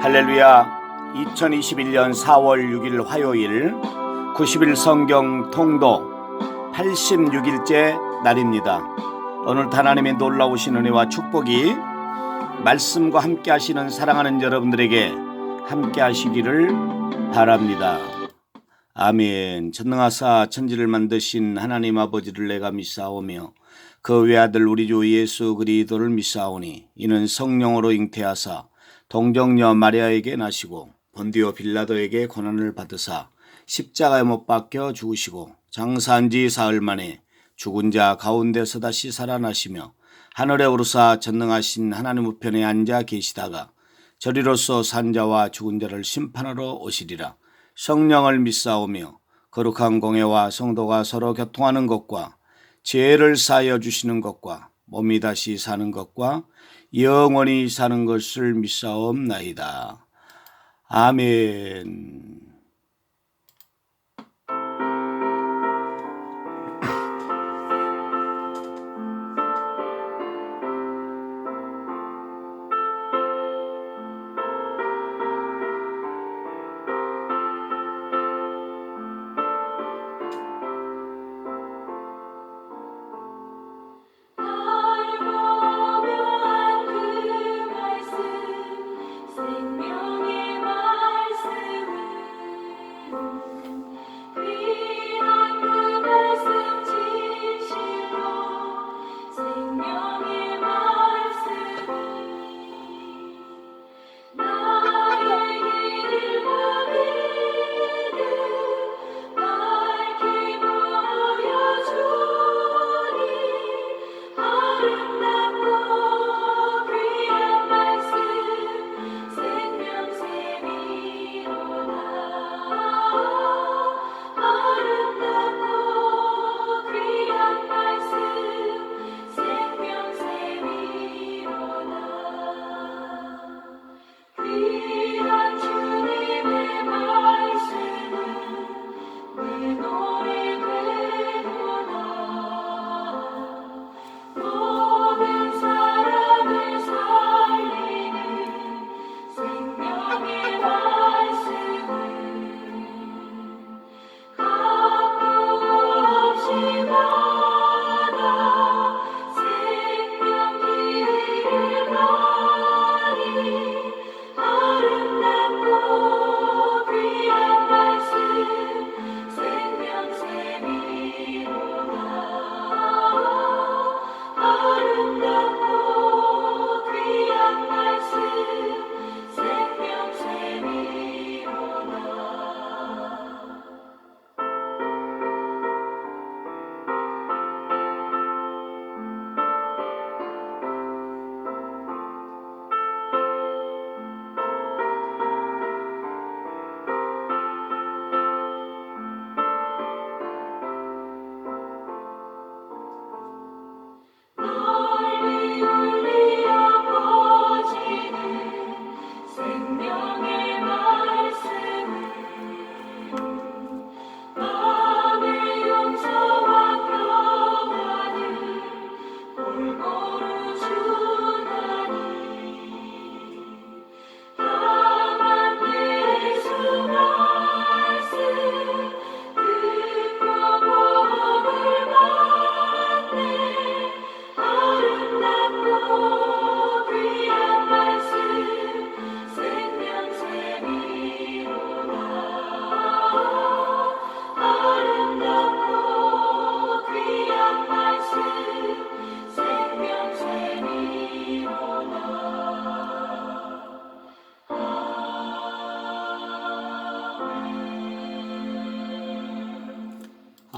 할렐루야. 2021년 4월 6일 화요일 90일 성경 통독 86일째 날입니다. 오늘 하나님의 놀라우신 은혜와 축복이 말씀과 함께 하시는 사랑하는 여러분들에게 함께 하시기를 바랍니다. 아멘. 전능하사 천지를 만드신 하나님 아버지를 내가 믿사오며 그 외아들 우리 주 예수 그리스도를 믿사오니 이는 성령으로 잉태하사 동정녀 마리아에게 나시고 본디오 빌라도에게 고난을 받으사 십자가에 못 박혀 죽으시고 장사한 지 사흘 만에 죽은 자 가운데서 다시 살아나시며 하늘에 오르사 전능하신 하나님 우편에 앉아 계시다가 저리로서 산 자와 죽은 자를 심판하러 오시리라. 성령을 믿사오며 거룩한 공회와 성도가 서로 교통하는 것과 죄를 사하여 주시는 것과 몸이 다시 사는 것과 영원히 사는 것을 믿사옵나이다. 아멘.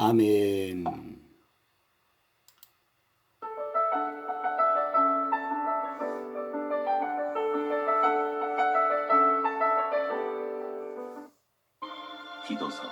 아멘. 기도서.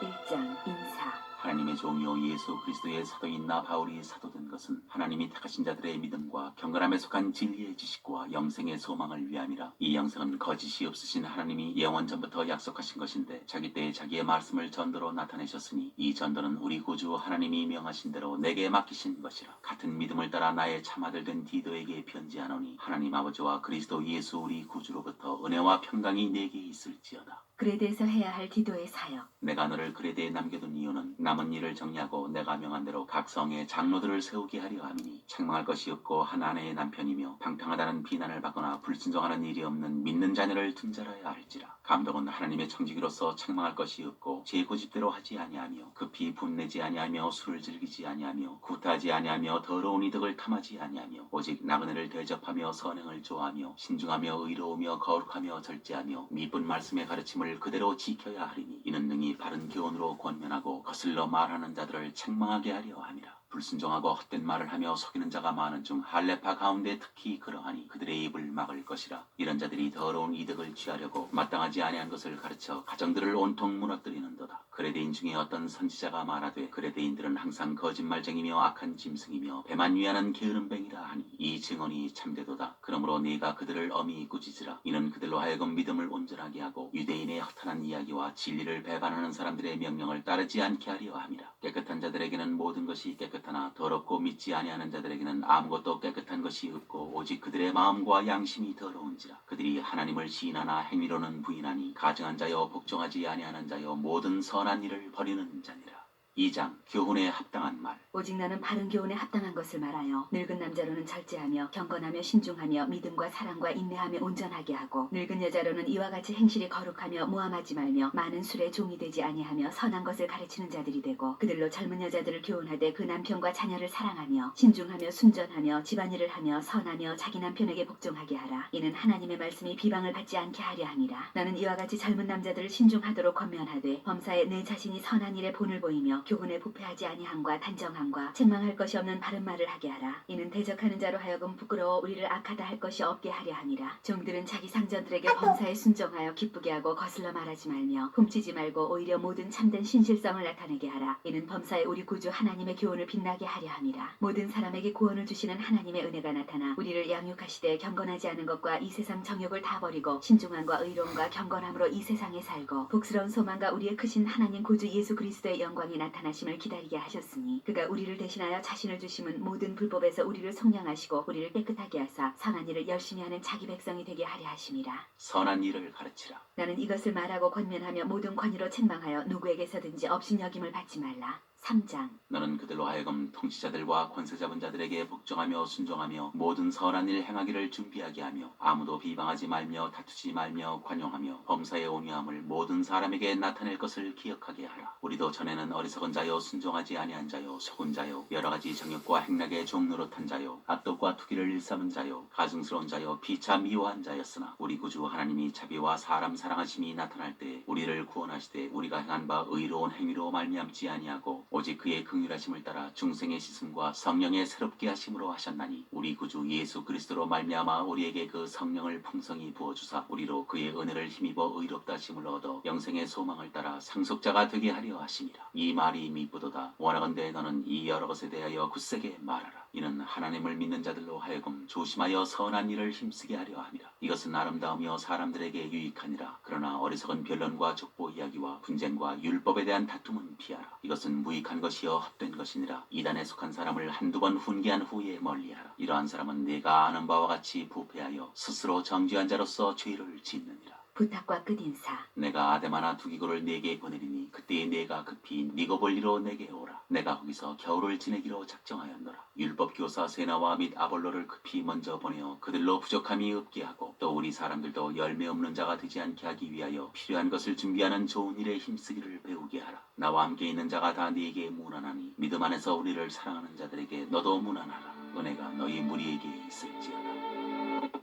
일장 인사. 하나님의 종이요 예수 그리스도의 사도인 나 바울이 사도된 것은 하나님이 택하신 자들의 믿음과 경건함에 속한 진리의 지식과 영생의 소망을 위함이라. 이 영생은 거짓이 없으신 하나님이 영원 전부터 약속하신 것인데 자기 때에 자기의 말씀을 전도로 나타내셨으니 이 전도는 우리 구주 하나님이 명하신 대로 내게 맡기신 것이라. 같은 믿음을 따라 나의 참아들 된 디도에게 편지하노니 하나님 아버지와 그리스도 예수 우리 구주로부터 은혜와 평강이 내게 있을지어다. 그레데에서 해야 할 디도의 사역. 내가 너를 그레데에 남겨둔 이유는 남은 일을 정리하고 내가 명한 대로 각 성에 장로들을 세우게 하려 함이니 책망할 것이 없고 한 아내의 남편이며 방탕하다는 비난을 받거나 불순종하는 일이 없는 믿는 자녀를 둔 자라야 할지라. 감독은 하나님의 청지기로서 책망할 것이 없고 제 고집대로 하지 아니하며 급히 분내지 아니하며 술을 즐기지 아니하며 구타하지 아니하며 더러운 이득을 탐하지 아니하며 오직 나그네를 대접하며 선행을 좋아하며 신중하며 의로우며 거룩하며 절제하며 미쁜 말씀의 가르침을 그대로 지켜야 하리니 이는 능히 바른 교훈으로 권면하고 거슬러 말하는 자들을 책망하게 하려 함이라. 불순종하고 헛된 말을 하며 속이는 자가 많은 중 할례파 가운데 특히 그러하니 그들의 입을 막을 것이라. 이런 자들이 더러운 이득을 취하려고 마땅하지 아니한 것을 가르쳐 가정들을 온통 무너뜨리는도다. 그레데인 중에 어떤 선지자가 말하되 그레데인들은 항상 거짓말쟁이며 악한 짐승이며 배만 위하는 게으름뱅이라 하니 이 증언이 참되도다. 그러므로 네가 그들을 엄히 꾸짖으라. 이는 그들로 하여금 믿음을 온전하게 하고 유대인의 허탄한 이야기와 진리를 배반하는 사람들의 명령을 따르지 않게 하려 함이라. 깨끗한 자들에게는 모든 것이 깨끗하나 더럽고 믿지 아니하는 자들에게는 아무것도 깨끗한 것이 없고 오직 그들의 마음과 양심이 더러운지라. 그들이 하나님을 시인하나 행위로는 부인하니 가증한 자여 복종하지 아니하는 자여 모든 선한 일을 버리는 자니라. 2장 교훈에 합당한 말. 오직 나는 바른 교훈에 합당한 것을 말하여 늙은 남자로는 절제하며 경건하며 신중하며 믿음과 사랑과 인내하며 온전하게 하고 늙은 여자로는 이와 같이 행실이 거룩하며 모함하지 말며 많은 술에 종이 되지 아니하며 선한 것을 가르치는 자들이 되고 그들로 젊은 여자들을 교훈하되 그 남편과 자녀를 사랑하며 신중하며 순전하며 집안일을 하며 선하며 자기 남편에게 복종하게 하라. 이는 하나님의 말씀이 비방을 받지 않게 하려 함이라. 나는 이와 같이 젊은 남자들을 신중하도록 권면하되 범사에 내 자신이 선한 일에 본을 보이며 교훈에 부패하지 아니함과 단정함과 책망할 것이 없는 바른 말을 하게 하라. 이는 대적하는 자로 하여금 부끄러워 우리를 악하다 할 것이 없게 하려 함이라. 종들은 자기 상전들에게 범사에 순종하여 기쁘게 하고 거슬러 말하지 말며 훔치지 말고 오히려 모든 참된 신실성을 나타내게 하라. 이는 범사에 우리 구주 하나님의 교훈을 빛나게 하려 함이라. 모든 사람에게 구원을 주시는 하나님의 은혜가 나타나 우리를 양육하시되 경건하지 않은 것과 이 세상 정욕을 다 버리고 신중함과 의로움과 경건함으로 이 세상에 살고 복스러운 소망과 우리의 크신 하나님 구주 예수 그리스도의 영광이 나타나심을 기다리게 하셨으니 그가 우리를 대신하여 자신을 주심은 모든 불법에서 우리를 속량하시고 우리를 깨끗하게 하사 선한 일을 열심히 하는 자기 백성이 되게 하려 하심이라. 선한 일을 가르치라. 나는 이것을 말하고 권면하며 모든 권위로 책망하여 누구에게서든지 업신여김을 받지 말라. 3장. 너는 그들로 하여금 통치자들과 권세 잡은 자들에게 복종하며 순종하며 모든 선한 일 행하기를 준비하게 하며 아무도 비방하지 말며 다투지 말며 관용하며 범사의 온유함을 모든 사람에게 나타낼 것을 기억하게 하라. 우리도 전에는 어리석은 자요 순종하지 아니한 자요 속은 자요 여러 가지 정욕과 행락의 종노릇한 자요 악독과 투기를 일삼은 자요 가증스러운 자요 피차 미워한 자였으나 우리 구주 하나님이 자비와 사람 사랑하심이 나타날 때 우리를 구원하시되 우리가 행한 바 의로운 행위로 말미암지 아니하고 오직 그의 긍휼하심을 따라 중생의 씻음과 성령의 새롭게 하심으로 하셨나니 우리 구주 예수 그리스도로 말미암아 우리에게 그 성령을 풍성히 부어주사 우리로 그의 은혜를 힘입어 의롭다 하심을 얻어 영생의 소망을 따라 상속자가 되게 하려 하심이라. 이 말이 미쁘도다. 원하건대 너는 이 여러 것에 대하여 굳세게 말하라. 이는 하나님을 믿는 자들로 하여금 조심하여 선한 일을 힘쓰게 하려 함이라. 이것은 아름다우며 사람들에게 유익하니라. 그러나 어리석은 변론과 족보 이야기와 분쟁과 율법에 대한 다툼은 피하라. 이것은 무익한 것이여 헛된 것이니라. 이단에 속한 사람을 한두 번 훈계한 후에 멀리하라. 이러한 사람은 네가 아는 바와 같이 부패하여 스스로 정죄한 자로서 죄를 짓느니라. 부탁과 끝인사. 내가 아데마나 두기고를 네게 보내리니 그때에 네가 급히 니고볼리로 내게 오라. 내가 거기서 겨울을 지내기로 작정하였노라. 율법 교사 세나와 및 아볼로를 급히 먼저 보내어 그들로 부족함이 없게 하고 또 우리 사람들도 열매 없는 자가 되지 않게 하기 위하여 필요한 것을 준비하는 좋은 일에 힘쓰기를 배우게 하라. 나와 함께 있는 자가 다 네게 무난하니 믿음 안에서 우리를 사랑하는 자들에게 너도 무난하라. 은혜가 너희 무리에게 있을지어다.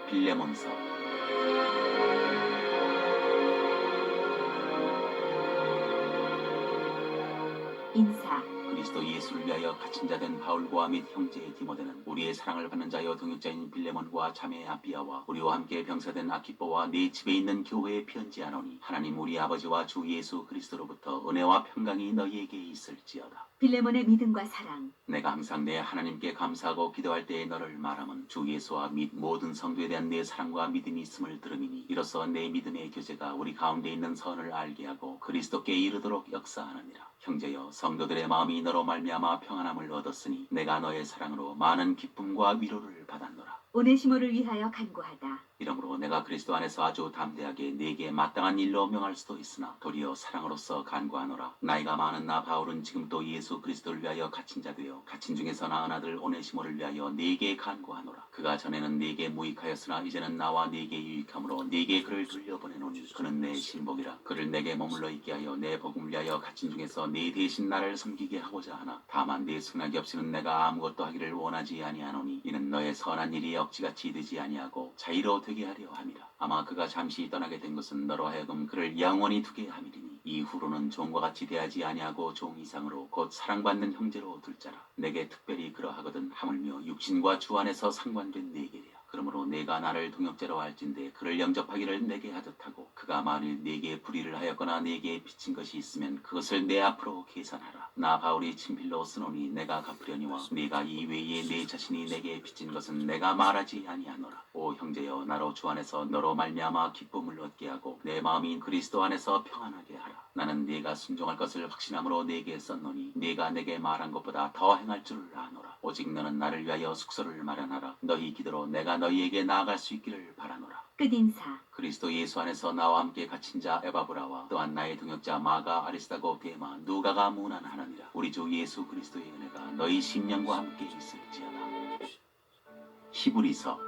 빌레몬서. 인사. 그리스도 예수를 위하여 갇힌 자 된 바울과 및 형제 디모데는 우리의 사랑을 받는 자여 동역자인 빌레몬과 자매 아비아와 우리와 함께 병사된 아키뽀와 네 집에 있는 교회에 편지하노니 하나님 우리 아버지와 주 예수 그리스도로부터 은혜와 평강이 너희에게 있을지어다. 빌레몬의 믿음과 사랑. 내가 항상 내 하나님께 감사하고 기도할 때에 너를 말함은 주 예수와 및 모든 성도에 대한 내 사랑과 믿음이 있음을 들음이니 이로써 내 믿음의 교제가 우리 가운데 있는 선을 알게 하고 그리스도께 이르도록 역사하느니라. 형제여 성도들의 마음이 너로 말미암아 평안함을 얻었으니 내가 너의 사랑으로 많은 기쁨과 위로를 받았노라. 오네시모를 위하여 간구하다. 이러므로 내가 그리스도 안에서 아주 담대하게 네게 마땅한 일로 명할 수도 있으나 도리어 사랑으로서 간구하노라. 나이가 많은 나 바울은 지금 또 예수 그리스도를 위하여 갇힌 자 되어 갇힌 중에서 낳은 아들 오네시모를 위하여 네게 간구하노라. 그가 전에는 네게 무익하였으나 이제는 나와 네게 유익함으로 네게 그를 돌려보내노니 그는 내 신복이라. 그를 내게 머물러 있게 하여 내 복음을 위하여 갇힌 중에서 네 대신 나를 섬기게 하고자 하나 다만 네 승낙이 없이는 내가 아무것도 하기를 원하지 아니하노니 이는 너의 선한 일이 억지같이 되지 아니하고 자의로 되게 하려 함이라. 아마 그가 잠시 떠나게 된 것은 너로 하여금 그를 영원히 두게 함이리니 이후로는 종과 같이 대하지 아니하고 종 이상으로 곧 사랑받는 형제로 둘 자라. 내게 특별히 그러하거든 하물며 육신과 주 안에서 상관된 네게랴. 그러므로 내가 나를 동역자로 할진대 그를 영접하기를 내게 하듯 하고 그가 만일 내게 불의를 하였거나 내게 빚진 것이 있으면 그것을 내 앞으로 계산하라. 나 바울이 친필로 쓰노니 내가 갚으려니와 네가 이외에 내 자신이 내게 빚진 것은 내가 말하지 아니하노라. 오 형제여 나로 주 안에서 너로 말미암아 기쁨을 얻게 하고 내 마음이 그리스도 안에서 평안하게 하라. 나는 네가 순종할 것을 확신함으로 네게 썼노니 네가 내게 말한 것보다 더 행할 줄을 아노라. 오직 너는 나를 위하여 숙소를 마련하라. 너희 기도로 내가 너희에게 나아갈 수 있기를 바라노라. 끝인사. 그리스도 예수 안에서 나와 함께 갇힌 자 에바브라와 또한 나의 동역자 마가 아리스다고 데마 누가가 문안하느니라. 우리 주 예수 그리스도의 은혜가 너희 심령과 함께 있을지어다. 히브리서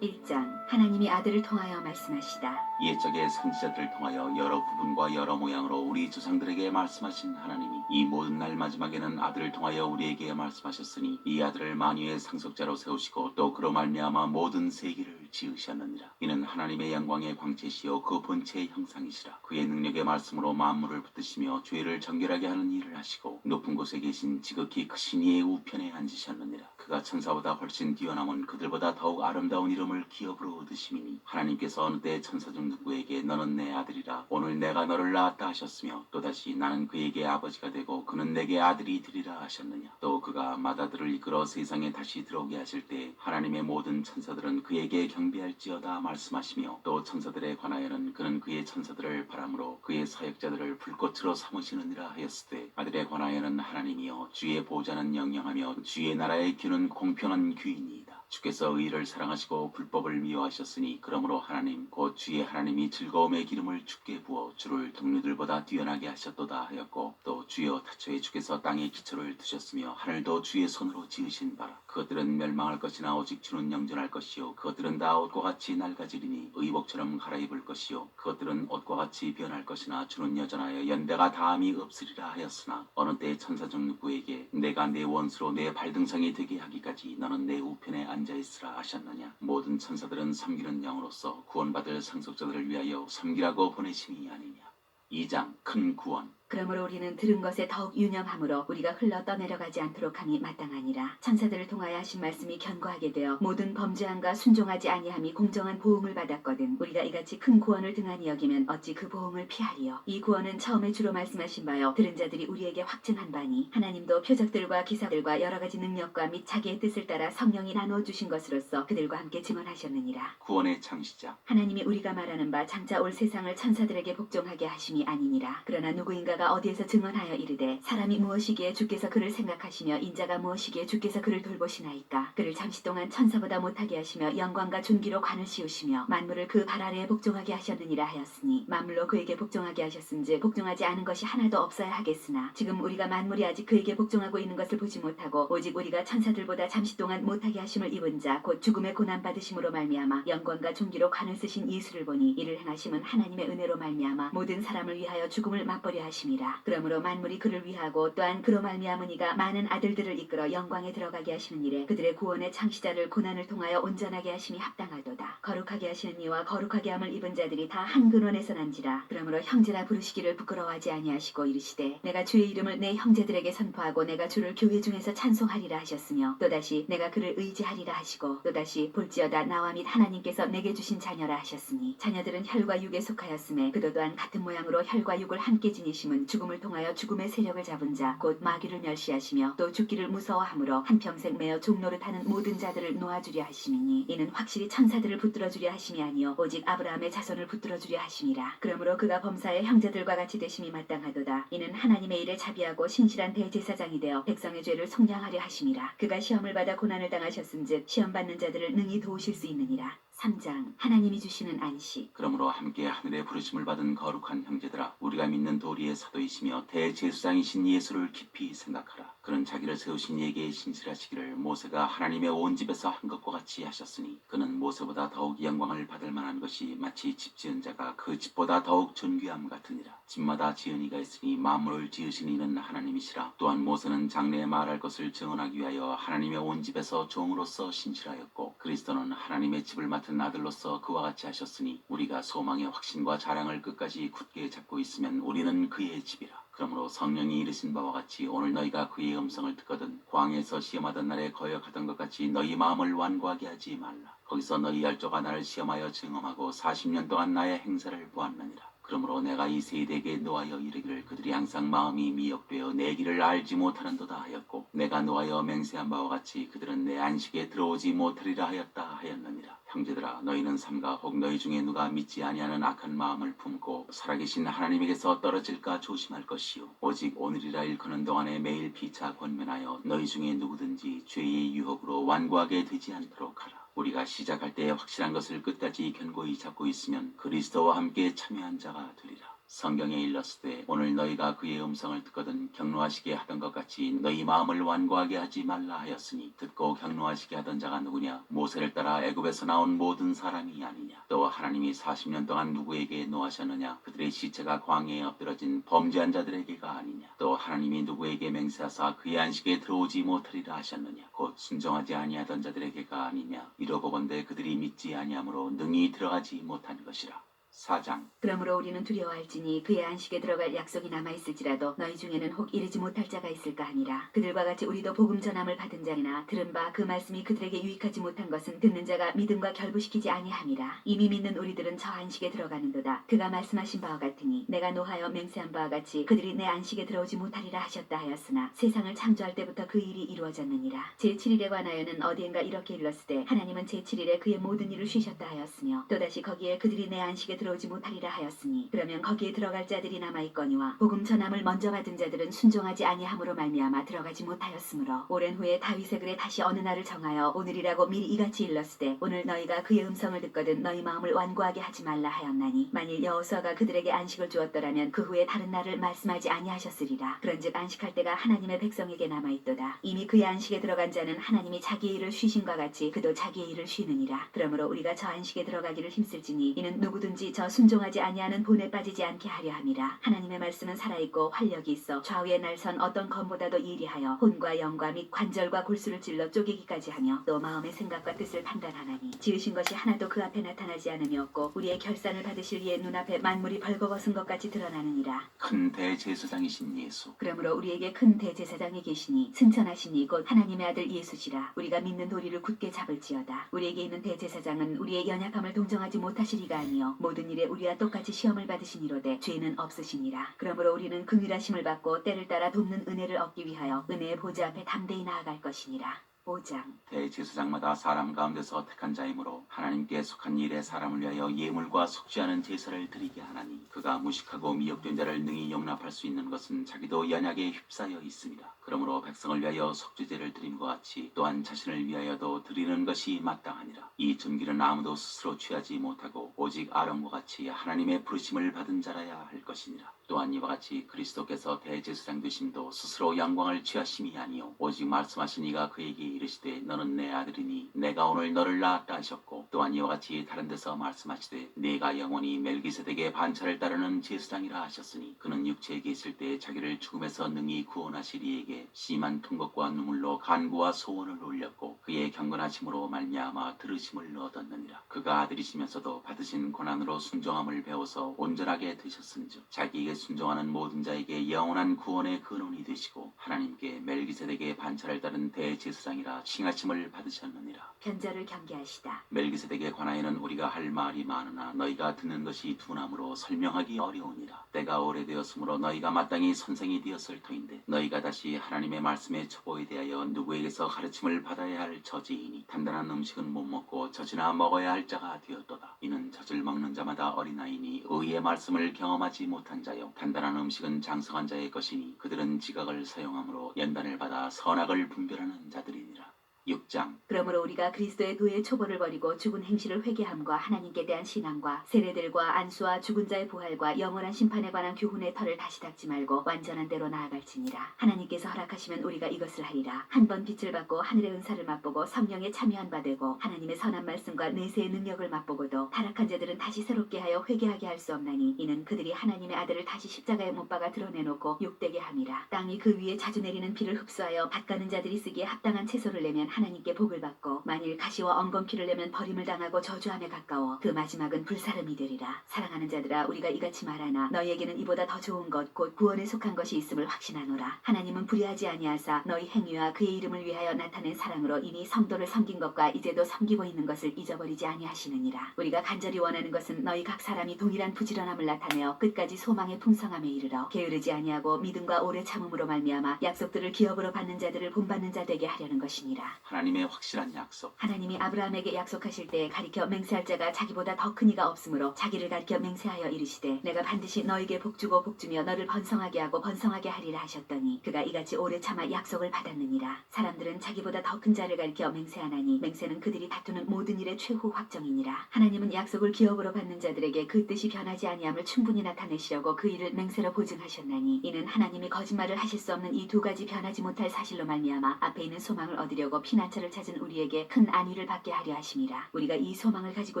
1장. 하나님이 아들을 통하여 말씀하시다. 옛적의 선지자들을 통하여 여러 부분과 여러 모양으로 우리 조상들에게 말씀하신 하나님이 이 모든 날 마지막에는 아들을 통하여 우리에게 말씀하셨으니 이 아들을 만유의 상속자로 세우시고 또 그로 말미암아 모든 세계를 지으셨느니라. 이는 하나님의 영광의 광채시요 그 본체의 형상이시라. 그의 능력의 말씀으로 만물을 붙드시며 죄를 정결하게 하는 일을 하시고 높은 곳에 계신 지극히 크신 이의 우편에 앉으셨느니라. 그가 천사보다 훨씬 뛰어남은 그들보다 더욱 아름다운 이름을 기업으로 얻으심이니 하나님께서 어느 때 천사 중 누구에게 너는 내 아들이라 오늘 내가 너를 낳았다 하셨으며 또다시 나는 그에게 아버지가 되고 그는 내게 아들이 되리라 하셨느냐. 또 그가 맏아들을 이끌어 세상에 다시 들어오게 하실 때 하나님의 모든 천사들은 그에게 경배할지어다 말씀하시며 또 천사들에 관하여는 그는 그의 천사들을 바람으로 그의 사역자들을 불꽃으로 삼으시느니라 하였으되 아들에 관하여는 하나님이여 주의 보좌는 영영하며 주의 나라의 규는 공평한 규이니이다. 주께서 의를 사랑하시고 불법을 미워하셨으니 그러므로 하나님 곧 주의 하나님이 즐거움의 기름을 주께 부어 주를 동료들보다 뛰어나게 하셨도다 하였고 또 주여 타초에 주께서 땅에 기초를 두셨으며 하늘도 주의 손으로 지으신 바라. 그것들은 멸망할 것이나 오직 주는 영존할 것이요 그것들은 다 옷과 같이 낡아지리니 의복처럼 갈아입을 것이요 그것들은 옷과 같이 변할 것이나 주는 여전하여 연대가 다함이 없으리라 하였으나 어느 때 천사 중 누구에게 내가 내 원수로 내 발등상이 되게 하기까지 너는 내 우편에 앉아있으라 하셨느냐. 모든 천사들은 섬기는 영으로서 구원받을 상속자들을 위하여 섬기라고 보내심이 아니냐. 2장 큰 구원. 그러므로 우리는 들은 것에 더욱 유념함으로 우리가 흘러 떠내려가지 않도록 함이 마땅하니라. 천사들을 통하여 하신 말씀이 견고하게 되어 모든 범죄함과 순종하지 아니함이 공정한 보응을 받았거든 우리가 이같이 큰 구원을 등한히 여기면 어찌 그 보응을 피하리요. 이 구원은 처음에 주로 말씀하신 바요 들은 자들이 우리에게 확증한 바니 하나님도 표적들과 기사들과 여러 가지 능력과 및 자기의 뜻을 따라 성령이 나누어 주신 것으로서 그들과 함께 증언하셨느니라. 구원의 창시자. 하나님이 우리가 말하는 바 장차 올 세상을 천사들에게 복종하게 하심이 아니니라. 그러나 누구인가 어디에서 증언하여 이르되 사람이 무엇이기에 주께서 그를 생각하시며 인자가 무엇이기에 주께서 그를 돌보시나이까. 그를 잠시 동안 천사보다 못하게 하시며 영광과 존귀로 관을 씌우시며 만물을 그 발 아래에 복종하게 하셨느니라 하였으니 만물로 그에게 복종하게 하셨은즉 복종하지 않은 것이 하나도 없어야 하겠으나 지금 우리가 만물이 아직 그에게 복종하고 있는 것을 보지 못하고 오직 우리가 천사들보다 잠시 동안 못하게 하심을 입은 자 곧 죽음의 고난 받으심으로 말미암아 영광과 존귀로 관을 쓰신 예수를 보니 이를 행하심은 하나님의 은혜로 말미암아 모든 사람을 위하여 죽음을 맛보려 하시며 하심이라. 그러므로 만물이 그를 위하고 또한 그로 말미암은 이가 많은 아들들을 이끌어 영광에 들어가게 하시는 일에 그들의 구원의 창시자를 고난을 통하여 온전하게 하심이 합당하도다. 거룩하게 하시는 이와 거룩하게 함을 입은 자들이 다 한 근원에서 난지라. 그러므로 형제라 부르시기를 부끄러워하지 아니하시고 이르시되 내가 주의 이름을 내 형제들에게 선포하고 내가 주를 교회 중에서 찬송하리라 하셨으며 또다시 내가 그를 의지하리라 하시고 또다시 볼지어다 나와 및 하나님께서 내게 주신 자녀라 하셨으니 자녀들은 혈과 육에 속하였음에 그도 또한 같은 모양으로 혈과 육을 함께 지니심은 죽음을 통하여 죽음의 세력을 잡은 자 곧 마귀를 멸시하시며 또 죽기를 무서워하므로 한평생 매어 종노릇하는 모든 자들을 놓아주려 하심이니 이는 확실히 천사들을 붙들어주려 하심이 아니요 오직 아브라함의 자손을 붙들어주려 하심이라. 그러므로 그가 범사의 형제들과 같이 되심이 마땅하도다. 이는 하나님의 일에 자비하고 신실한 대제사장이 되어 백성의 죄를 속량하려 하심이라. 그가 시험을 받아 고난을 당하셨은즉 시험 받는 자들을 능히 도우실 수 있느니라. 3장 하나님이 주시는 안식. 그러므로 함께 하늘의 부르심을 받은 거룩한 형제들아, 우리가 믿는 도리의 사도이시며 대제사장이신 예수를 깊이 생각하라. 그는 자기를 세우신 이에게 신실하시기를 모세가 하나님의 온 집에서 한 것과 같이 하셨으니 그는 모세보다 더욱 영광을 받을 만한 것이 마치 집 지은 자가 그 집보다 더욱 존귀함 같으니라. 집마다 지은 이가 있으니 만물을 지으신 이는 하나님이시라. 또한 모세는 장래에 말할 것을 증언하기 위하여 하나님의 온 집에서 종으로서 신실하였고 그리스도는 하나님의 집을 맡은 아들로서 그와 같이 하셨으니 우리가 소망의 확신과 자랑을 끝까지 굳게 잡고 있으면 우리는 그의 집이라. 그러므로 성령이 이르신 바와 같이 오늘 너희가 그의 음성을 듣거든 광야에서 시험하던 날에 거역하던 것 같이 너희 마음을 완고하게 하지 말라. 거기서 너희 열조가 나를 시험하여 증험하고 40년 동안 나의 행사를 보았느니라. 그러므로 내가 이 세대에게 노하여 이르기를 그들이 항상 마음이 미혹되어 내 길을 알지 못하는도다 하였고 내가 노하여 맹세한 바와 같이 그들은 내 안식에 들어오지 못하리라 하였다 하였느니라. 형제들아, 너희는 삼가 혹 너희 중에 누가 믿지 아니하는 악한 마음을 품고 살아계신 하나님에게서 떨어질까 조심할 것이요 오직 오늘이라 일컫는 동안에 매일 피차 권면하여 너희 중에 누구든지 죄의 유혹으로 완고하게 되지 않도록 하라. 우리가 시작할 때에 확실한 것을 끝까지 견고히 잡고 있으면 그리스도와 함께 참여한 자가 되리라. 성경에 일렀으되 오늘 너희가 그의 음성을 듣거든 경노하시게 하던 것 같이 너희 마음을 완고하게 하지 말라 하였으니 듣고 경노하시게 하던 자가 누구냐? 모세를 따라 애굽에서 나온 모든 사람이 아니냐? 또 하나님이 40년 동안 누구에게 노하셨느냐? 그들의 시체가 광야에 엎드러진 범죄한 자들에게가 아니냐? 또 하나님이 누구에게 맹세하사 그의 안식에 들어오지 못하리라 하셨느냐? 곧 순종하지 아니하던 자들에게가 아니냐? 이러보건대 그들이 믿지 아니하므로 능히 들어가지 못한 것이라. 4장 그러므로 우리는 두려워할지니 그의 안식에 들어갈 약속이 남아있을지라도 너희 중에는 혹 이르지 못할 자가 있을까 하니라. 그들과 같이 우리도 복음 전함을 받은 자리나 들은 바 그 말씀이 그들에게 유익하지 못한 것은 듣는 자가 믿음과 결부시키지 아니함이라. 이미 믿는 우리들은 저 안식에 들어가는도다. 그가 말씀하신 바와 같으니 내가 노하여 맹세한 바와 같이 그들이 내 안식에 들어오지 못하리라 하셨다 하였으나 세상을 창조할 때부터 그 일이 이루어졌느니라. 제7일에 관하여는 어디엔가 이렇게 일렀으되 하나님은 제7일에 그의 모든 일을 쉬셨다 하였으며 또다시 거기에 그들이 내 안식에 들어오지 못하리라 하였으니 그러면 거기에 들어갈 자들이 남아있거니와 복음 전함을 먼저 받은 자들은 순종하지 아니함으로 말미암아 들어가지 못하였으므로 오랜 후에 다윗의 글에 다시 어느 날을 정하여 오늘이라고 미리 이같이 일렀으되 오늘 너희가 그의 음성을 듣거든 너희 마음을 완고하게 하지 말라 하였나니 만일 여호수아가 그들에게 안식을 주었더라면 그 후에 다른 날을 말씀하지 아니하셨으리라. 그런즉 안식할 때가 하나님의 백성에게 남아있도다. 이미 그의 안식에 들어간 자는 하나님이 자기의 일을 쉬신과 같이 그도 자기의 일을 쉬느니라. 그러므로 우리가 저 안식에 들어가기를 힘쓸지니 이는 누구든지 저 순종하지 아니하는 본에 빠지지 않게 하려 함이라. 하나님의 말씀은 살아있고 활력이 있어 좌우에 날선 어떤 검보다도 예리하여 혼과 영과 및 관절과 골수를 찔러 쪼개기까지 하며 또 마음의 생각과 뜻을 판단하나니 지으신 것이 하나도 그 앞에 나타나지 않음이 없고 우리의 결산을 받으실 이의 눈앞에 만물이 벌거벗은 것 같이 드러나느니라. 큰 대제사장이신 예수 그러므로 우리에게 큰 대제사장이 계시니 승천하시니 곧 하나님의 아들 예수시라. 우리가 믿는 도리를 굳게 잡을지어다. 우리에게 있는 대제사장은 우리의 연약함을 동정하지 못하시리가 아니요 모든 일에 우리와 똑같이 시험을 받으시니로되 죄는 없으시니라. 그러므로 우리는 긍휼하심을 받고 때를 따라 돕는 은혜를 얻기 위하여 은혜의 보좌 앞에 담대히 나아갈 것이니라. 5장 대제사장마다 사람 가운데서 택한 자이므로 하나님께 속한 일에 사람을 위하여 예물과 속죄하는 제사를 드리게 하나니 그가 무식하고 미혹된 자를 능히 용납할 수 있는 것은 자기도 연약에 휩싸여 있습니다. 그러므로 백성을 위하여 속죄제를 드림과 같이 또한 자신을 위하여도 드리는 것이 마땅하니라. 이 존귀는 아무도 스스로 취하지 못하고 오직 아론과 같이 하나님의 부르심을 받은 자라야 할 것이니라. 또한 이와 같이 그리스도께서 대제사장 되심도 스스로 영광을 취하심이 아니요 오직 말씀하신 이가 그에게 이르시되 너는 내 아들이니 내가 오늘 너를 낳았다 하셨고, 또한 이와 같이 다른 데서 말씀하시되 네가 영원히 멜기세덱의 반차를 따르는 제사장이라 하셨으니, 그는 육체에 계실 때 자기를 죽음에서 능히 구원하실 이에게 심한 통곡과 눈물로 간구와 소원을 올렸고 그의 경건하심으로 말미암아 들으심을 얻었느니라. 그가 아들이시면서도 받으신 고난으로 순종함을 배워서 온전하게 되셨은즉 자기에게 순종하는 모든 자에게 영원한 구원의 근원이 되시고 하나님께 멜기세덱의 반차를 따른 대제사장이라 칭하심을 받으셨느니라. 변절을 경계하시다. 멜기세덱에 관하여는 우리가 할 말이 많으나 너희가 듣는 것이 둔함으로 설명하기 어려우니라. 때가 오래되었으므로 너희가 마땅히 선생이 되었을 터인데 너희가 다시 하나님의 말씀의 첩보에 대하여 누구에게서 가르침을 받아야 할 처지이니 단단한 음식은 못 먹고 젖이나 먹어야 할 자가 되었도다. 이는 젖을 먹는 자마다 어린아이니 의의 말씀을 경험하지 못한 자요 단단한 음식은 장성한 자의 것이니 그들은 지각을 사용함으로 연단을 받아 선악을 분별하는 자들이니라. 6장. 그러므로 우리가 그리스도의 도의 초보를 버리고 죽은 행실을 회개함과 하나님께 대한 신앙과 세례들과 안수와 죽은 자의 부활과 영원한 심판에 관한 교훈의 털을 다시 닦지 말고 완전한 대로 나아갈지니라. 하나님께서 허락하시면 우리가 이것을 하리라. 한 번 빛을 받고 하늘의 은사를 맛보고 성령에 참여한 바 되고 하나님의 선한 말씀과 내세의 능력을 맛보고도 타락한 자들은 다시 새롭게 하여 회개하게 할 수 없나니 이는 그들이 하나님의 아들을 다시 십자가에 못 박아 드러내놓고 욕되게 함이라. 땅이 그 위에 자주 내리는 비를 흡수하여 밭가는 자들이 쓰기에 합당한 채소를 내면 하나님께 복을 받고 만일 가시와 엉겅퀴를 내면 버림을 당하고 저주함에 가까워 그 마지막은 불사름이 되리라. 사랑하는 자들아, 우리가 이같이 말하나 너희에게는 이보다 더 좋은 것 곧 구원에 속한 것이 있음을 확신하노라. 하나님은 불의하지 아니하사 너희 행위와 그의 이름을 위하여 나타낸 사랑으로 이미 성도를 섬긴 것과 이제도 섬기고 있는 것을 잊어버리지 아니하시느니라. 우리가 간절히 원하는 것은 너희 각 사람이 동일한 부지런함을 나타내어 끝까지 소망의 풍성함에 이르러 게으르지 아니하고 믿음과 오래 참음으로 말미암아 약속들을 기업으로 받는 자들을 본받는 자 되게 하려는 것이니라. 하나님의 확실한 약속. 하나님이 아브라함에게 약속하실 때 가리켜 맹세할 자가 자기보다 더 큰 이가 없으므로 자기를 가리켜 맹세하여 이르시되 내가 반드시 너에게 복주고 복주며 너를 번성하게 하고 번성하게 하리라 하셨더니 그가 이같이 오래 참아 약속을 받았느니라. 사람들은 자기보다 더 큰 자를 가리켜 맹세하나니 맹세는 그들이 다투는 모든 일의 최후 확정이니라. 하나님은 약속을 기업으로 받는 자들에게 그 뜻이 변하지 아니함을 충분히 나타내시려고 그 일을 맹세로 보증하셨나니 이는 하나님이 거짓말을 하실 수 없는 이 두 가지 변하지 못할 사실로 말미암아 앞에 있는 소망을 얻으려고 피난처를 찾은 우리에게 큰 안위를 받게 하려 하심이라. 우리가 이 소망을 가지고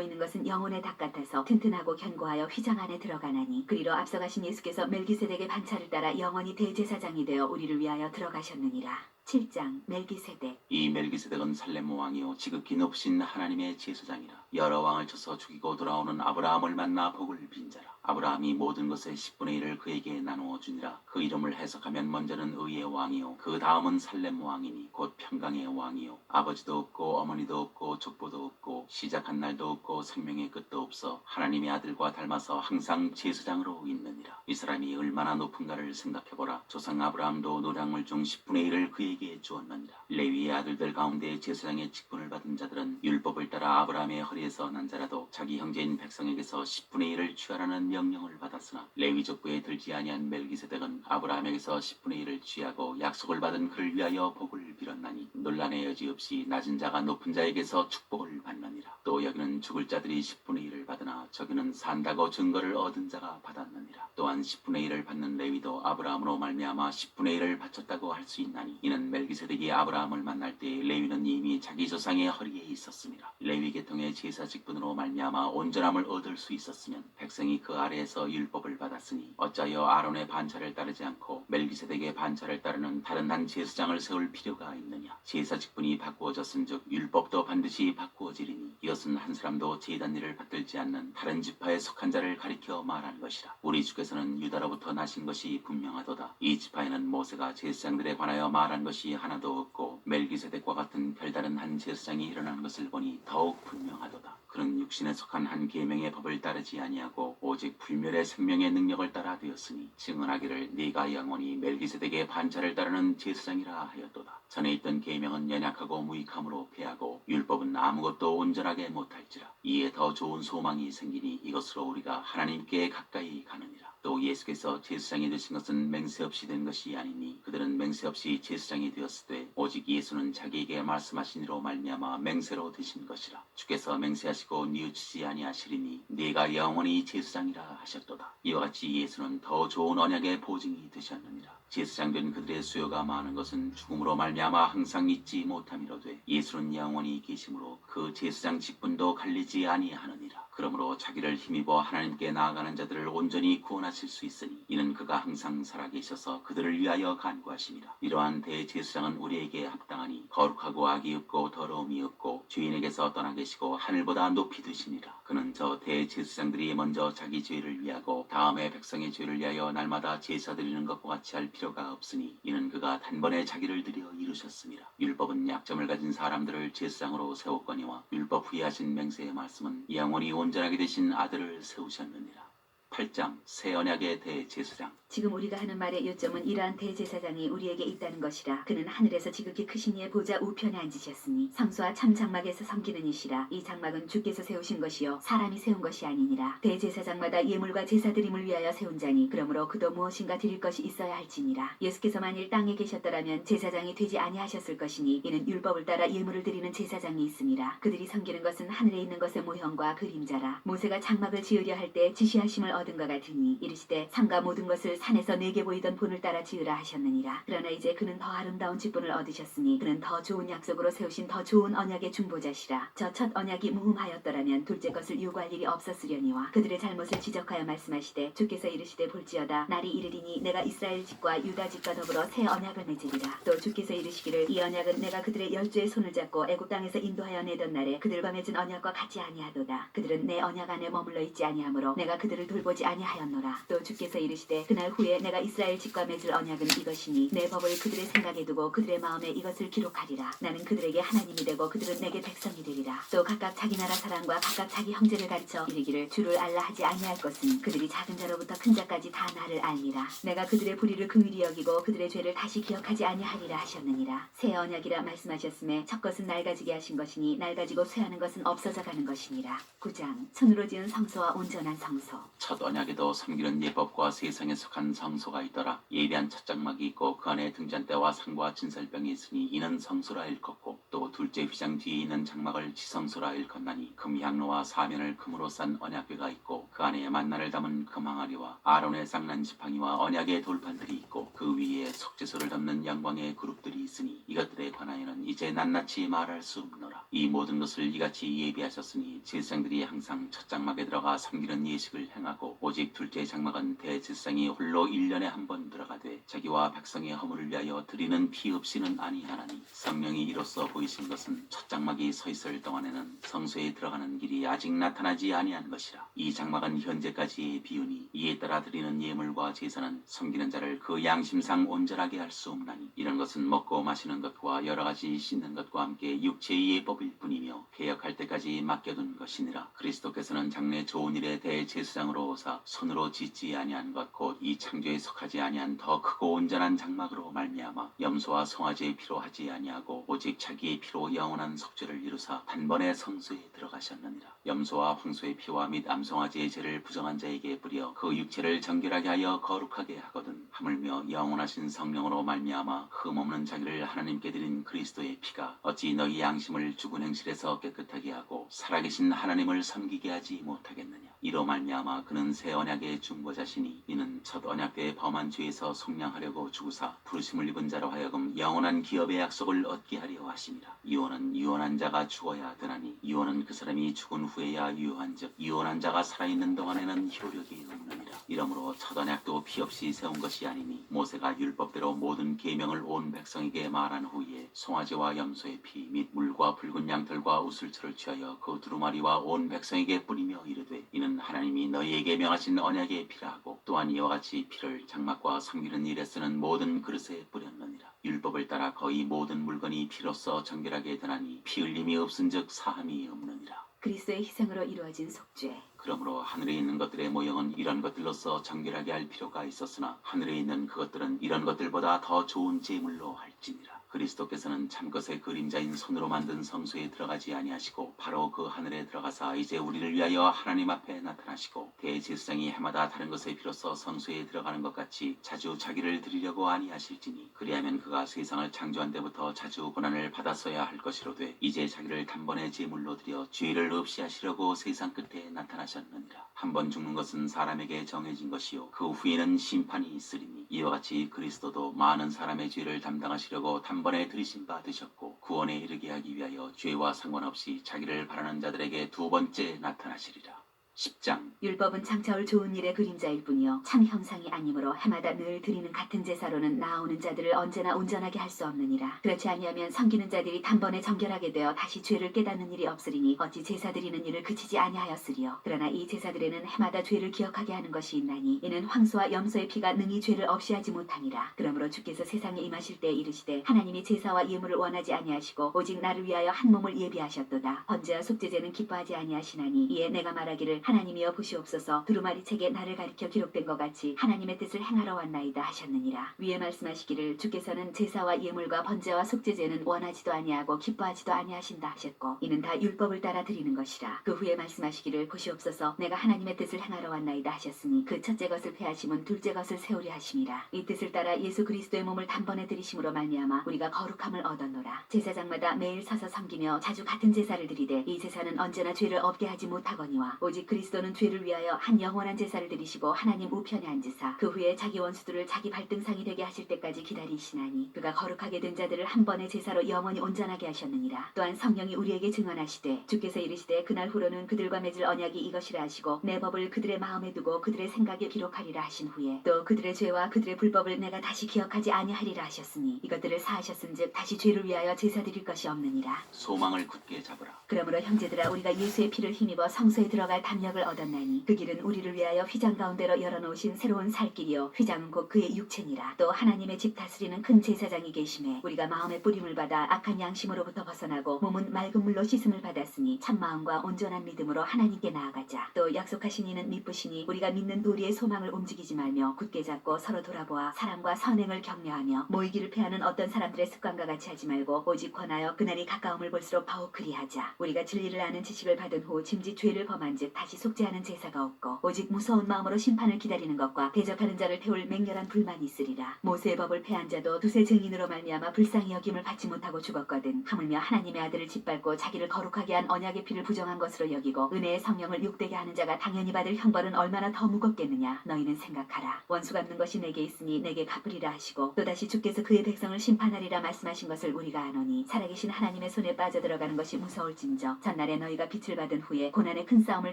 있는 것은 영혼의 닭 같아서 튼튼하고 견고하여 휘장 안에 들어가나니 그리로 앞서가신 예수께서 멜기세덱의 반차를 따라 영원히 대제사장이 되어 우리를 위하여 들어가셨느니라. 7장. 멜기세덱. 이 멜기세덱은 살렘 왕이요 지극히 높으신 하나님의 제사장이라. 여러 왕을 쳐서 죽이고 돌아오는 아브라함을 만나 복을 빈 자라. 아브라함이 모든 것의 10분의 1을 그에게 나누어 주니라. 그 이름을 해석하면 먼저는 의의 왕이요 그 다음은 살렘 왕이니 곧 평강의 왕이요 아버지도 없고 어머니도 없고 족보도 없고 시작한 날도 없고 생명의 끝도 없어 하나님의 아들과 닮아서 항상 제사장으로 있느니라. 이 사람이 얼마나 높은가를 생각해보라. 조상 아브라함도 노량물 중 10분의 1을 그에게 주었느니라. 레위의 아들들 가운데 제사장의 직분을 받은 자들은 율법을 따라 아브라함의 허리에서 난 자라도 자기 형제인 백성에게서 10분의 1을 취하라는 명령을 받았으나 레위 족보에 들지 아니한 멜기세덱은 아브라함에게서 10분의 1을 취하고 약속을 받은 그를 위하여 복을 빌었나니 논란의 여지 없이 낮은 자가 높은 자에게서 축복을 받느니라. 또 여기는 죽을 자들이 10분의 1을 받으나 저기는 산다고 증거를 얻은 자가 받았느니라. 또한 10분의 1을 받는 레위도 아브라함으로 말미암아 10분의 1을 바쳤다고 할 수 있나니 이는 멜기세덱이 아브라함을 만날 때 레위는 이미 자기 조상의 허리에 있었습니다. 레위 계통의 제사 직분으로 말미암아 온전함을 얻을 수 있었으면 백성이 그 아래에서 율법을 받았으니 어찌하여 아론의 반차를 따르지 않고 멜기세덱의 반차를 따르는 다른 한 제사장을 세울 필요가 있느냐. 제사 직분이 바꾸어졌은즉 율법도 반드시 바꾸어지리니 이것은 한 사람도 제단 일을 받들지 않는 다른 지파에 속한 자를 가리켜 말하는 것이라. 우리 주께서는 유다로부터 나신 것이 분명하도다. 이 지파에는 모세가 제사장들에 관하여 말한 것이 하나도 없고 멜기세덱과 같은 별다른 한 제사장이 일어난 것을 보니 더욱 분명하도다. 그는 육신에 속한 한 계명의 법을 따르지 아니하고 오직 불멸의 생명의 능력을 따라 되었으니 증언하기를 네가 영원히 멜기세덱의 반차를 따르는 제사장이라 하였도다. 전에 있던 계명은 연약하고 무익함으로 패하고 율법은 아무것도 온전하게 못할지라. 이에 더 좋은 소망이 생기니 이것으로 우리가 하나님께 가까이 가느니라. 또 예수께서 제사장이 되신 것은 맹세 없이 된 것이 아니니 그들은 맹세 없이 제사장이 되었으되 오직 예수는 자기에게 말씀하신 이로 말미암아 맹세로 되신 것이라. 주께서 맹세하시고 뉘우치지 아니하시리니 네가 영원히 제사장이라 하셨도다. 이와 같이 예수는 더 좋은 언약의 보증이 되셨느니라. 제사장된 그들의 수요가 많은 것은 죽음으로 말미암아 항상 잊지 못함이로되 예수는 영원히 계심으로 그 제사장 직분도 갈리지 아니하느니라. 그러므로 자기를 힘입어 하나님께 나아가는 자들을 온전히 구원하실 수 있으니 이는 그가 항상 살아계셔서 그들을 위하여 간구하심이라. 이러한 대제사장은 우리에게 합당하니 거룩하고 악이 없고 더러움이 없고 주인에게서 떠나 계시고 하늘보다 높이 드시니라. 그는 저 대제사장들이 먼저 자기 죄를 위하고 다음에 백성의 죄를 위하여 날마다 제사 드리는 것과 같이 할 필요가 없으니 이는 그가 단번에 자기를 드려 이루셨습니다. 율법은 약점을 가진 사람들을 제사장으로 세웠거니와 율법 후에 하신 맹세의 말씀은 영원히 온전하게 되신 아들을 세우셨느니라. 8장 새 언약의 대제사장. 지금 우리가 하는 말의 요점은 이러한 대제사장이 우리에게 있다는 것이라. 그는 하늘에서 지극히 크신 이의 보좌 우편에 앉으셨으니 성소와 참 장막에서 섬기는 이시라. 이 장막은 주께서 세우신 것이요 사람이 세운 것이 아니니라. 대제사장마다 예물과 제사 드림을 위하여 세운 자니 그러므로 그도 무엇인가 드릴 것이 있어야 할지니라. 예수께서 만일 땅에 계셨더라면 제사장이 되지 아니하셨을 것이니 이는 율법을 따라 예물을 드리는 제사장이 있음이라. 그들이 섬기는 것은 하늘에 있는 것의 모형과 그림자라. 모세가 장막을 지으려 할 때 지시하심을 얻은 것 같으니 이르시되 삼가 모든 것을 산에서 내게 보이던 본을 따라 지으라 하셨느니라. 그러나 이제 그는 더 아름다운 직분을 얻으셨으니 그는 더 좋은 약속으로 세우신 더 좋은 언약의 중보자시라. 저 첫 언약이 무흠하였더라면 둘째 것을 요구할 일이 없었으려니와 그들의 잘못을 지적하여 말씀하시되 주께서 이르시되 볼지어다 날이 이르리니 내가 이스라엘 집과 유다 집과 더불어 새 언약을 맺으리라. 또 주께서 이르시기를 이 언약은 내가 그들의 열조의 손을 잡고 애굽 땅에서 인도하여 내던 날에 그들과 맺은 언약과 같지 아니하도다. 그들은 내 언약 안에 머물러 있지 아니하므로 내가 그들을 돌보지 아니하였노라. 또 주께서 이르시되 그날 후에 내가 이스라엘 집과 맺을 언약은 이것이니 내 법을 그들의 생각에 두고 그들의 마음에 이것을 기록하리라. 나는 그들에게 하나님이 되고 그들은 내게 백성이 되리라. 또 각각 자기 나라 사람과 각각 자기 형제를 가르쳐 이르기를 주를 알라 하지 아니할 것은 그들이 작은 자로부터 큰 자까지 다 나를 알리라. 내가 그들의 불의를 긍휼히 여기고 그들의 죄를 다시 기억하지 아니하리라 하셨느니라. 새 언약이라 말씀하셨음에 첫 것은 낡아지게 하신 것이니 낡아지고 쇠하는 것은 없어져 가는 것이니라. 9장 손으로 지은 성소와 온전한 성소. 첫 언약에도 섬기는 예법과 세상에 속한 성소가 있더라. 예비한 첫 장막이 있고 그 안에 등잔대와 상과 진설병이 있으니 이는 성소라 일컫고 또 둘째 휘장 뒤에 있는 장막을 지성소라 일컫나니 금향로와 사면을 금으로 싼 언약궤가 있고 그 안에 만나를 담은 금항아리와 아론의 쌍난 지팡이와 언약의 돌판들이 있고 그 위에 속죄소를 덮는 영광의 그룹들이 있으니 이것들에 관하여는 이제 낱낱이 말할 수 없노라. 이 모든 것을 이같이 예비하셨으니 제사장들이 항상 첫 장막에 들어가 섬기는 예식을 행하고 오직 둘째 장막은 대제사장이 홀로 1년에 한 번 들어가되 자기와 백성의 허물을 위하여 드리는 피 없이는 아니하나니 성령이 이로써 보이신 것은 첫 장막이 서 있을 동안에는 성소에 들어가는 길이 아직 나타나지 아니한 것이라. 이 장막은 현재까지의 비유니 이에 따라 드리는 예물과 제사는 섬기는 자를 그 양심상 온전하게 할 수 없나니 이런 것은 먹고 마시는 것과 여러 가지 씻는 것과 함께 육체의 예법일 뿐이며 개혁할 때까지 맡겨둔 것이니라. 그리스도께서는 장래 좋은 일에 대제사장으로 오사 손으로 짓지 아니한 것 곧 이 창조에 속하지 아니한 더 크고 온전한 장막으로 말미암아 염소와 송아지의 피로 하지 아니하고 오직 자기의 피로 영원한 속죄를 이루사 단번에 성소에 들어가셨느니라. 염소와 황소의 피와 및 암송아지의 죄를 부정한 자에게 뿌려 그 육체를 정결하게 하여 거룩하게 하거든 하물며 영원하신 성령으로 말미암아 흠없는 자기를 하나님께 드린 그리스도의 피가 어찌 너희 양심을 죽은 행실에서 깨끗하게 하고 살아계신 하나님을 섬기게 하지 못하겠느냐. 이로 말미암아 그는 새 언약의 중보자시니 이는 첫 언약 때 범한 죄에서 속량하려고 죽으사 부르심을 입은 자로 하여금 영원한 기업의 약속을 얻게 하려 하심이라. 이혼은 유언한 자가 죽어야 되나니 이혼은 그 사람이 죽은 후에야 유효한즉 이혼한 자가 살아있는 동안에는 효력이 없느니라. 이러므로 첫 언약도 피 없이 세운 것이 아니니 모세가 율법대로 모든 계명을 온 백성에게 말한 후에 송아지와 염소의 피 및 물과 붉은 양털과 우슬초를 취하여 그 두루마리와 온 백성에게 뿌리며 이르되 이는 하나님이 너희에게 명하신 언약의 피라 하고 또한 이와 같이 피를 장막과 섬기는 일에 쓰는 모든 그릇에 뿌렸느니라. 율법을 따라 거의 모든 물건이 피로써 정결하게 되나니 피 흘림이 없은즉 사함이 없느니라. 그리스도의 희생으로 이루어진 속죄. 그러므로 하늘에 있는 것들의 모형은 이런 것들로서 정결하게 할 필요가 있었으나 하늘에 있는 그것들은 이런 것들보다 더 좋은 제물로 할지니라. 그리스도께서는 참것의 그림자인 손으로 만든 성소에 들어가지 아니하시고 바로 그 하늘에 들어가사 이제 우리를 위하여 하나님 앞에 나타나시고 대제사장이 해마다 다른 것에 비로소 성소에 들어가는 것 같이 자주 자기를 드리려고 아니하실지니 그리하면 그가 세상을 창조한 때부터 자주 고난을 받았어야 할 것이로되 이제 자기를 단번에 제물로 드려 죄를 없이 하시려고 세상 끝에 나타나셨느니라. 한 번 죽는 것은 사람에게 정해진 것이요 그 후에는 심판이 있으리니 이와 같이 그리스도도 많은 사람의 죄를 담당하시려고 단번에 들이심 받으셨고 구원에 이르게 하기 위하여 죄와 상관없이 자기를 바라는 자들에게 두 번째 나타나시리라. 10장 율법은 장차올 좋은 일의 그림자일 뿐이요 참 형상이 아니므로 해마다 늘 드리는 같은 제사로는 나아오는 자들을 언제나 온전하게 할 수 없느니라. 그렇지 아니하면 섬기는 자들이 단번에 정결하게 되어 다시 죄를 깨닫는 일이 없으리니 어찌 제사 드리는 일을 그치지 아니하였으리요. 그러나 이 제사들에는 해마다 죄를 기억하게 하는 것이 있나니 이는 황소와 염소의 피가 능히 죄를 없이 하지 못하니라. 그러므로 주께서 세상에 임하실 때에 이르시되 하나님이 제사와 예물을 원하지 아니하시고 오직 나를 위하여 한 몸을 예비하셨도다. 번제와 속죄제는 기뻐하지 아니하시나니 이에 내가 말하기를 하나님이여 보시옵소서 두루마리 책에 나를 가리켜 기록된 것 같이 하나님의 뜻을 행하러 왔나이다 하셨느니라. 위에 말씀하시기를 주께서는 제사와 예물과 번제와 속죄제는 원하지도 아니하고 기뻐하지도 아니하신다 하셨고 이는 다 율법을 따라 드리는 것이라. 그 후에 말씀하시기를 보시옵소서 내가 하나님의 뜻을 행하러 왔나이다 하셨으니 그 첫째 것을 폐하심은 둘째 것을 세우려 하심이라. 이 뜻을 따라 예수 그리스도의 몸을 단번에 드리심으로 말미암아 우리가 거룩함을 얻었노라. 제사장마다 매일 서서 섬기며 자주 같은 제사를 드리되 이 제사는 언제나 죄를 없게 하지 못하거니와 오직 그리스도는 죄를 위하여 한 영원한 제사를 드리시고 하나님 우편에 앉으사 그 후에 자기 원수들을 자기 발등상이 되게 하실 때까지 기다리시나니 그가 거룩하게 된 자들을 한 번의 제사로 영원히 온전하게 하셨느니라. 또한 성령이 우리에게 증언하시되 주께서 이르시되 그날 후로는 그들과 맺을 언약이 이것이라 하시고 내 법을 그들의 마음에 두고 그들의 생각에 기록하리라 하신 후에 또 그들의 죄와 그들의 불법을 내가 다시 기억하지 아니하리라 하셨으니 이것들을 사하셨은즉 다시 죄를 위하여 제사 드릴 것이 없느니라. 소망을 굳게 잡으라. 그러므로 형제들아 우리가 예수의 피를 힘입어 성소에 들어갈 담력을 얻었나니 그 길은 우리를 위하여 휘장 가운데로 열어놓으신 새로운 살 길이요 휘장은 곧 그의 육체니라. 또 하나님의 집 다스리는 큰 제사장이 계심에 우리가 마음의 뿌림을 받아 악한 양심으로부터 벗어나고 몸은 맑은 물로 씻음을 받았으니 참마음과 온전한 믿음으로 하나님께 나아가자. 또 약속하신 이는 미쁘시니 우리가 믿는 도리의 소망을 움직이지 말며 굳게 잡고 서로 돌아보아 사랑과 선행을 격려하며 모이기를 패하는 어떤 사람들의 습관과 같이 하지 말고 오직 권하여 그날이 가까움을 볼수록 더욱 그리하자. 우리가 진리를 아는 지식을 받은 후 짐짓 죄를 범한즉 다시 속죄하는 제사가 없고 오직 무서운 마음으로 심판을 기다리는 것과 대접하는 자를 태울 맹렬한 불만이 있으리라. 모세의 법을 패한 자도 두세 증인으로 말미암아 불쌍히 여김을 받지 못하고 죽었거든. 하물며 하나님의 아들을 짓밟고 자기를 거룩하게 한 언약의 피를 부정한 것으로 여기고 은혜의 성령을 욕되게 하는 자가 당연히 받을 형벌은 얼마나 더 무겁겠느냐. 너희는 생각하라. 원수 갚는 것이 내게 있으니 내게 갚으리라 하시고 또다시 주께서 그의 백성을 심판하리라 말씀하신 것을 우리가 아노니 살아계신 하나님의 손에 빠져들어가는 것이 무서울진저 전날에 너희가 빛을 받은 후에 고난의 큰 싸움을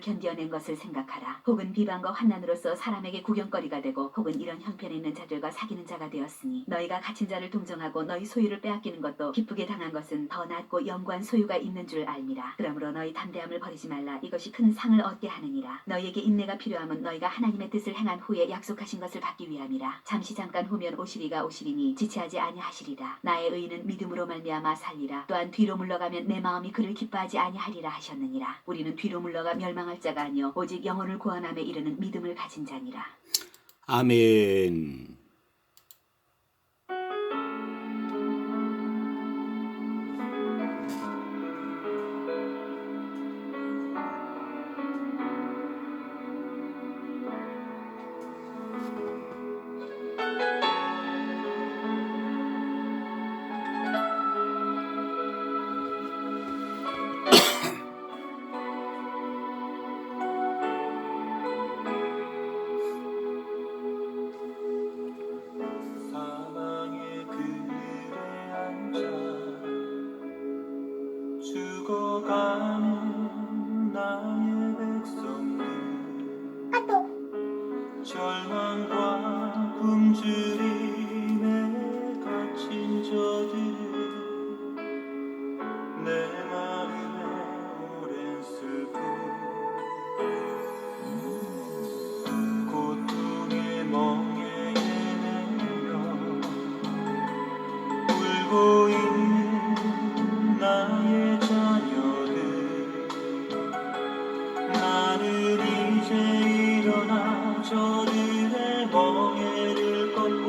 견뎌낸 것을 생각하라. 혹은 비방과 환난으로서 사람에게 구경거리가 되고 혹은 이런 형편에 있는 자들과 사귀는 자가 되었으니 너희가 갇힌 자를 동정하고 너희 소유를 빼앗기는 것도 기쁘게 당한 것은 더 낫고 영구한 소유가 있는 줄 알미라. 그러므로 너희 담대함을 버리지 말라. 이것이 큰 상을 얻게 하느니라. 너희에게 인내가 필요함은 너희가 하나님의 뜻을 행한 후에 약속하신 것을 받기 위함이라. 잠시 잠깐 후면 오시리가 오시리니 지체하지 아니하시리라. 나의 의인은 믿음으로 말미암아 살리라. 또한 뒤로 물러가면 내 마음이 그를 기뻐하지 아니하리라 하셨느니라. 우리는 뒤로 물러가 멸망할 자가 아니요 오직 영혼을 구원함에 이르는 믿음을 가진 자니라. 아멘. 사망의 그늘에 앉아 죽어가는 나의 백성들 절망과 굶주림에 갇힌 저들 내 마음에 오랜 슬픔 고통의 멍에에 내려 울고 있는 나의 자녀들 나는 이제 일어나 저들의 멍에를 걷고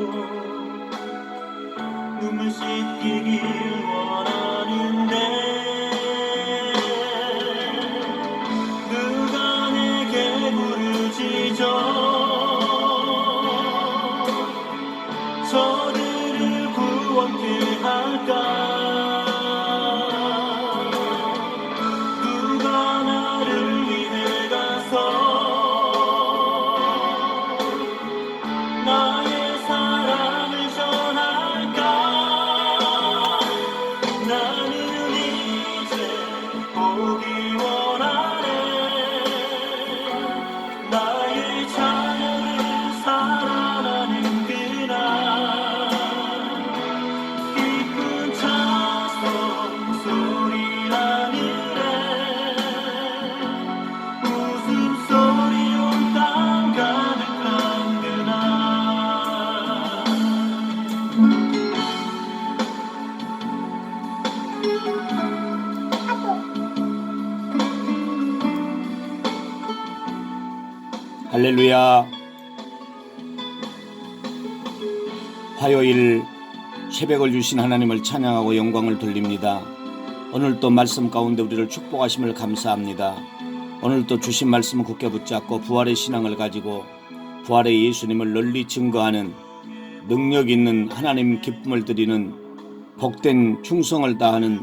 눈물 씻기기 할렐루야. 화요일 새벽을 주신 하나님을 찬양하고 영광을 돌립니다. 오늘도 말씀 가운데 우리를 축복하심을 감사합니다. 오늘도 주신 말씀을 굳게 붙잡고 부활의 신앙을 가지고 부활의 예수님을 널리 증거하는 능력 있는 하나님 기쁨을 드리는 복된 충성을 다하는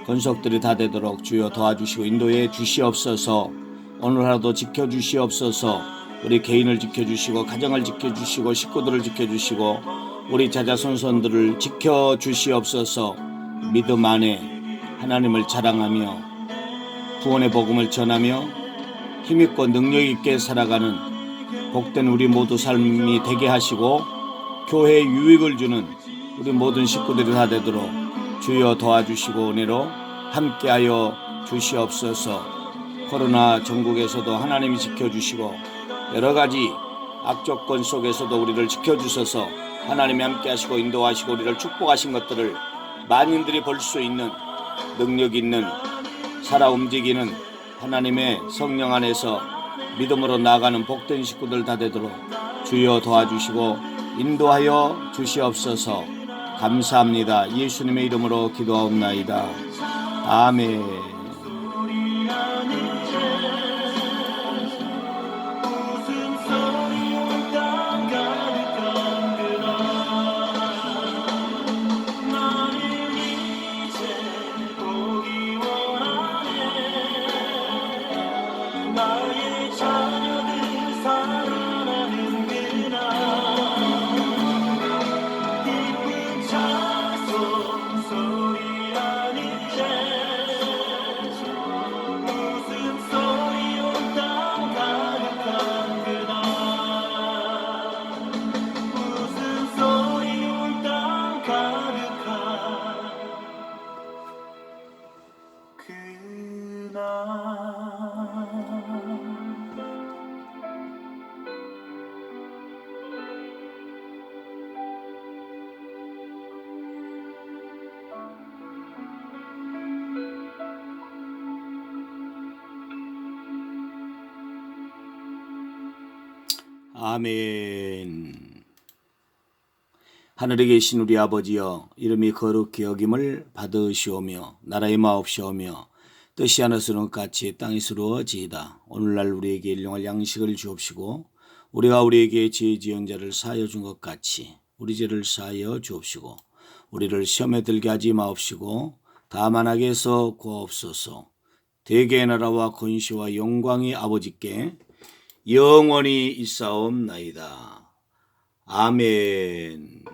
권속들이 다 되도록 주여 도와주시고 인도해 주시옵소서. 오늘 하루도 지켜주시옵소서. 우리 개인을 지켜주시고 가정을 지켜주시고 식구들을 지켜주시고 우리 자자손손들을 지켜주시옵소서. 믿음 안에 하나님을 자랑하며 구원의 복음을 전하며 힘있고 능력있게 살아가는 복된 우리 모두 삶이 되게 하시고 교회에 유익을 주는 우리 모든 식구들이 다 되도록 주여 도와주시고 은혜로 함께하여 주시옵소서. 코로나 전국에서도 하나님이 지켜주시고 여러가지 악조건 속에서도 우리를 지켜주셔서 하나님이 함께하시고 인도하시고 우리를 축복하신 것들을 만인들이 볼 수 있는 능력 있는 살아 움직이는 하나님의 성령 안에서 믿음으로 나아가는 복된 식구들 다 되도록 주여 도와주시고 인도하여 주시옵소서. 감사합니다. 예수님의 이름으로 기도하옵나이다. 아멘. 나의 자녀들 살아나는 그날 기쁜 찬송 소리하는 제 웃음소리 온 땅 가득한 그날 웃음소리 온 땅 가득한 그날 아멘. 하늘에 계신 우리 아버지여, 이름이 거룩히 여김을 받으시오며 나라의 마옵시오며 뜻이 하늘에서는 같이 땅에서 이루어지이다. 오늘날 우리에게 일용할 양식을 주옵시고 우리가 우리에게 죄 지은 자를 사하여 준 것 같이 우리 죄를 사하여 주옵시고 우리를 시험에 들게 하지 마옵시고 다만 악에서 구하옵소서. 대개의 나라와 권시와 영광이 아버지께 영원히 있사옵나이다. 아멘.